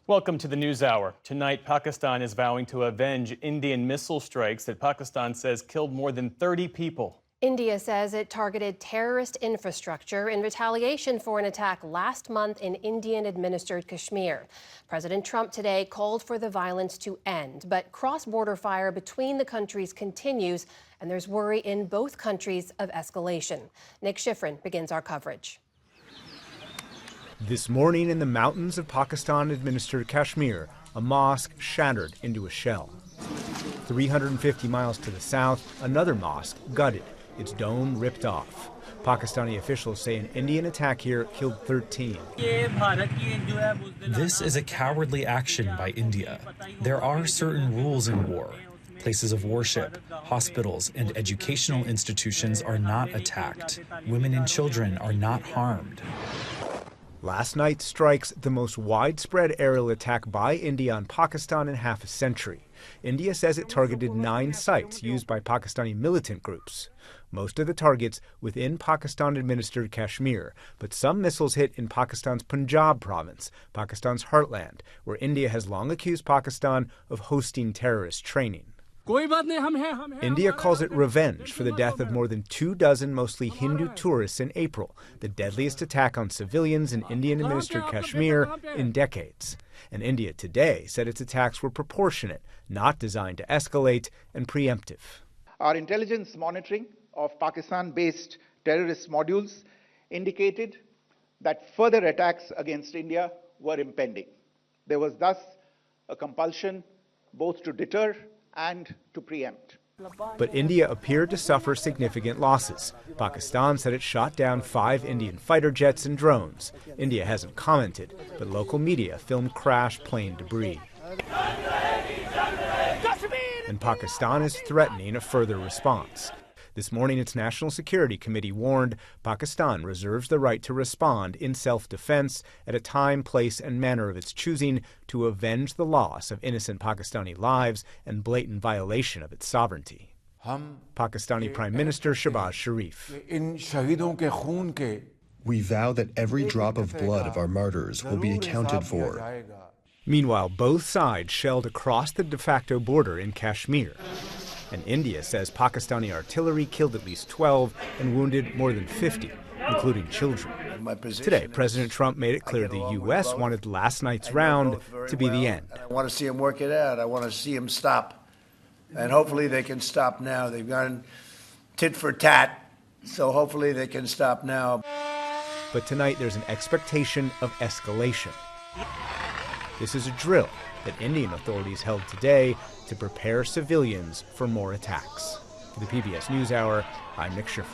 Welcome to the NewsHour. Tonight, Pakistan is vowing to avenge Indian missile strikes that Pakistan says killed more than 30 people. India says it targeted terrorist infrastructure in retaliation for an attack last month in Indian-administered Kashmir. President Trump today called for the violence to end, but cross-border fire between the countries continues, and there's worry in both countries of escalation. Nick Schifrin begins our coverage. This morning in the mountains of Pakistan-administered Kashmir, a mosque shattered into a shell. 350 miles to the south, another mosque gutted, its dome ripped off. Pakistani officials say an Indian attack here killed 13. This is a cowardly action by India. There are certain rules in war. Places of worship, hospitals, and educational institutions are not attacked. Women and children are not harmed. Last night's strikes, the most widespread aerial attack by India on Pakistan in half a century. India says it targeted 9 sites used by Pakistani militant groups. Most of the targets within Pakistan-administered Kashmir, but some missiles hit in Pakistan's Punjab province, Pakistan's heartland, where India has long accused Pakistan of hosting terrorist training. India calls it revenge for the death of more than 24 mostly Hindu tourists in April, the deadliest attack on civilians in Indian-administered Kashmir in decades. And India today said its attacks were proportionate, not designed to escalate, and preemptive. Our intelligence monitoring of Pakistan-based terrorist modules indicated that further attacks against India were impending. There was thus a compulsion both to deter and to preempt. But India appeared to suffer significant losses. Pakistan said it shot down 5 Indian fighter jets and drones. India hasn't commented, but local media filmed crash plane debris. And Pakistan is threatening a further response. This morning, its National Security Committee warned Pakistan reserves the right to respond in self-defense at a time, place, and manner of its choosing to avenge the loss of innocent Pakistani lives and blatant violation of its sovereignty. Pakistani Prime Minister Shehbaz Sharif. We vow that every drop of blood of our martyrs will be accounted for. Meanwhile, both sides shelled across the de facto border in Kashmir. And India says Pakistani artillery killed at least 12 and wounded more than 50, including children. Today, President Trump made it clear the U.S. wanted last night's round to be the end. I want to see him work it out. I want to see him stop. And hopefully they can stop now. They've gone tit for tat, so hopefully they can stop now. But tonight there's an expectation of escalation. This is a drill that Indian authorities held today to prepare civilians for more attacks. For the PBS NewsHour, I'm Nick Schifrin.